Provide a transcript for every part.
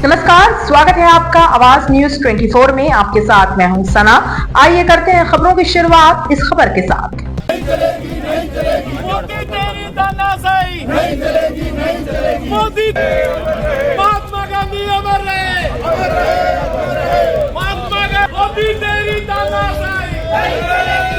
नमस्कार, स्वागत है आपका आवाज न्यूज 24 में। आपके साथ मैं हूं सना। आइए करते हैं खबरों की शुरुआत इस खबर के साथ। नहीं चलेगी मोदी तेरी तानाशाही नहीं चलेगी मोदी। महात्मा गांधी अमर रहे महात्मा गांधी। मोदी तेरी तानाशाही नहीं चलेगी।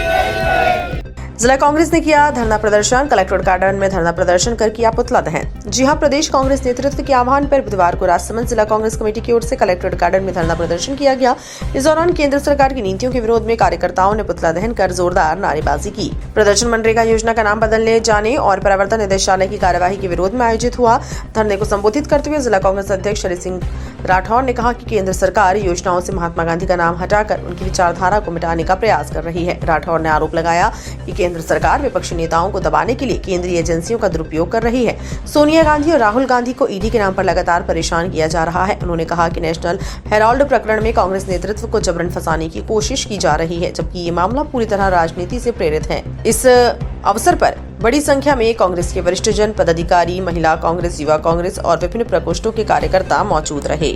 जिला कांग्रेस ने किया धरना प्रदर्शन। कलेक्ट्रेट गार्डन में धरना प्रदर्शन कर किया पुतला दहन। जी हां, प्रदेश कांग्रेस नेतृत्व के आह्वान पर बुधवार को राजसमंद जिला कांग्रेस कमेटी की ओर से कलेक्ट्रेट गार्डन में धरना प्रदर्शन किया गया। इस दौरान केंद्र सरकार की नीतियों के विरोध में कार्यकर्ताओं ने पुतला दहन कर जोरदार नारेबाजी की। प्रदर्शन मनरेगा योजना का नाम बदलने जाने और प्रवर्तन निदेशालय की कार्यवाही के विरोध में आयोजित हुआ। धरने को संबोधित करते हुए जिला कांग्रेस अध्यक्ष हरि सिंह राठौर ने कहा कि केंद्र सरकार योजनाओं से महात्मा गांधी का नाम हटाकर उनकी विचारधारा को मिटाने का प्रयास कर रही है। राठौर ने आरोप लगाया कि केंद्र सरकार विपक्षी नेताओं को दबाने के लिए केंद्रीय एजेंसियों का दुरुपयोग कर रही है। सोनिया गांधी और राहुल गांधी को ईडी के नाम पर लगातार परेशान किया जा रहा है। उन्होंने कहा कि नेशनल हेराल्ड प्रकरण में कांग्रेस नेतृत्व को जबरन फंसाने की कोशिश की जा रही है, जबकि ये मामला पूरी तरह राजनीति से प्रेरित है। इस अवसर पर बड़ी संख्या में कांग्रेस के वरिष्ठ जन पदाधिकारी, महिला कांग्रेस, युवा कांग्रेस और विभिन्न प्रकोष्ठों के कार्यकर्ता मौजूद रहे।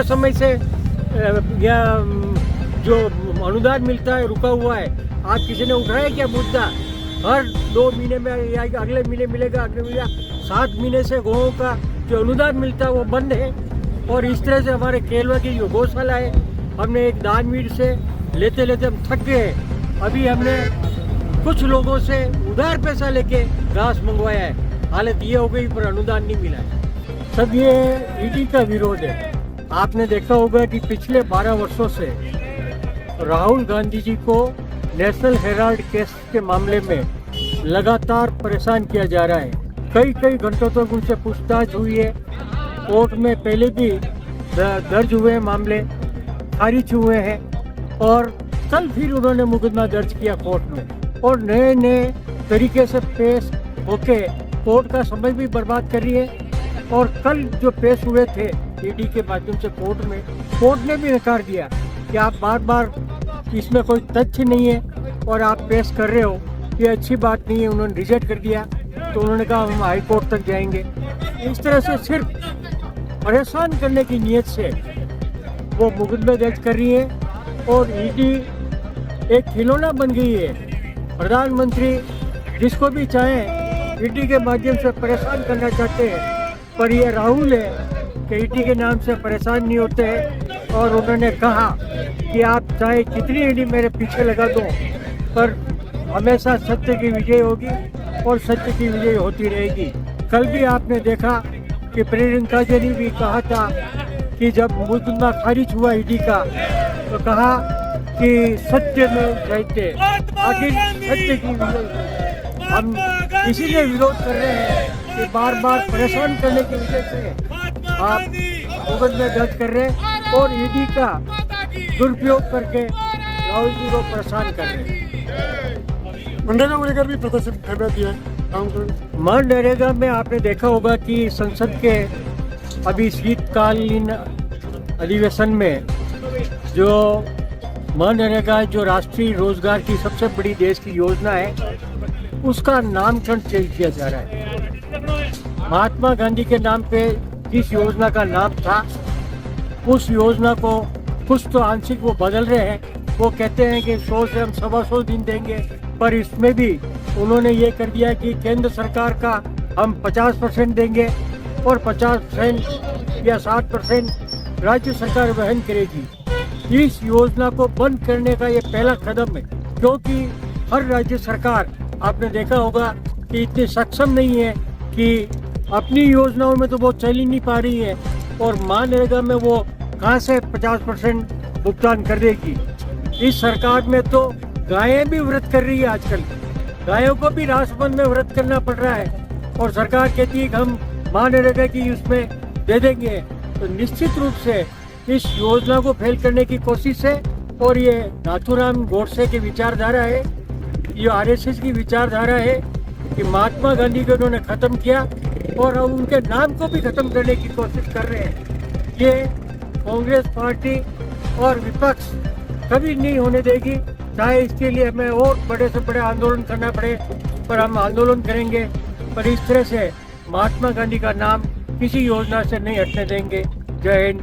समय से जो अनुदान मिलता है रुका हुआ है। आज किसी ने उठाया क्या मुद्दा? हर 2 महीने में या अगले महीने मिलेगा, अगले महीने 7 महीने से गौओं का जो अनुदान मिलता है वो बंद है। और इस तरह से हमारे केलवा की जो गौशाला है, हमने एक दानवीर से लेते लेते हम थक गए। अभी हमने कुछ लोगों से उधार पैसा लेके घास मंगवाया है। हालत ये हो गई, पर अनुदान नहीं मिला है। सब ये ईडी का विरोध है। आपने देखा होगा कि पिछले 12 वर्षों से राहुल गांधी जी को नेशनल हेराल्ड केस के मामले में लगातार परेशान किया जा रहा है। कई घंटों तक उनसे पूछताछ हुई है। कोर्ट में पहले भी दर्ज हुए मामले खारिज हुए हैं और कल फिर उन्होंने मुकदमा दर्ज किया कोर्ट में और नए तरीके से पेश होके कोर्ट का समय भी बर्बाद कर रही है। और कल जो पेश हुए थे ईडी के माध्यम से कोर्ट ने भी नकार दिया कि आप बार इसमें कोई तथ्य नहीं है और आप पेश कर रहे हो, ये अच्छी बात नहीं है। उन्होंने रिजेक्ट कर दिया। तो उन्होंने कहा हम हाई कोर्ट तक जाएंगे। इस तरह से सिर्फ परेशान करने की नीयत से वो मुकदमे दर्ज कर रही है और ईडी एक खिलौना बन गई है। प्रधानमंत्री जिसको भी चाहे ईडी के माध्यम से परेशान करना चाहते हैं, पर ये राहुल है कि ईडी के नाम से परेशान नहीं होते हैं। और उन्होंने कहा कि आप चाहे कितनी ईडी मेरे पीछे लगा दो, पर हमेशा सत्य की विजय होगी और सत्य की विजय होती रहेगी। कल भी आपने देखा कि प्रियंका जी ने भी कहा था कि जब मुकदमा खारिज हुआ ईडी का, तो कहा कि सत्य में जयते, आखिर सत्य की विजय। हम इसीलिए विरोध कर रहे हैं कि बार परेशान करने की वजह से आप मुकदमे दर्ज कर रहे हैं और ईडी का दुरुपयोग करके राहुल जी को परेशान कर रहे हैं। मनरेगा को लेकर भी प्रदर्शन कर रही है। मनरेगा में आपने देखा होगा कि संसद के अभी शीतकालीन अधिवेशन में जो मनरेगा जो राष्ट्रीय रोजगार की सबसे बड़ी देश की योजना है, उसका नामकरण चेंज किया जा रहा है। महात्मा गांधी के नाम पे जिस योजना का नाम था, उस योजना को कुछ तो आंशिक वो बदल रहे हैं। वो कहते हैं कि 100 से हम 125 दिन देंगे, पर इसमें भी उन्होंने ये कर दिया कि केंद्र सरकार का हम 50% देंगे और 50% या 60% राज्य सरकार वहन करेगी। इस योजना को बंद करने का ये पहला कदम है, क्योंकि हर राज्य सरकार आपने देखा होगा कि इतनी सक्षम नहीं है कि अपनी योजनाओं में तो वो चल ही नहीं पा रही है और मनरेगा में वो कहाँ से 50% भुगतान कर देगी। इस सरकार में तो गायें भी व्रत कर रही है। आजकल गायों को भी राजसमंद में व्रत करना पड़ रहा है और सरकार कहती है कि हम मनरेगा की उसमें दे देंगे। तो निश्चित रूप से इस योजना को फेल करने की कोशिश है और ये नाथूराम गोडसे की विचारधारा है, ये आरएसएस की विचारधारा है कि महात्मा गांधी को उन्होंने खत्म किया और अब उनके नाम को भी खत्म करने की कोशिश कर रहे हैं। ये कांग्रेस पार्टी और विपक्ष कभी नहीं होने देगी, चाहे इसके लिए हमें और बड़े से बड़े आंदोलन करना पड़े, पर हम आंदोलन करेंगे। पर इस तरह से महात्मा गांधी का नाम किसी योजना से नहीं हटने देंगे। जय हिंद।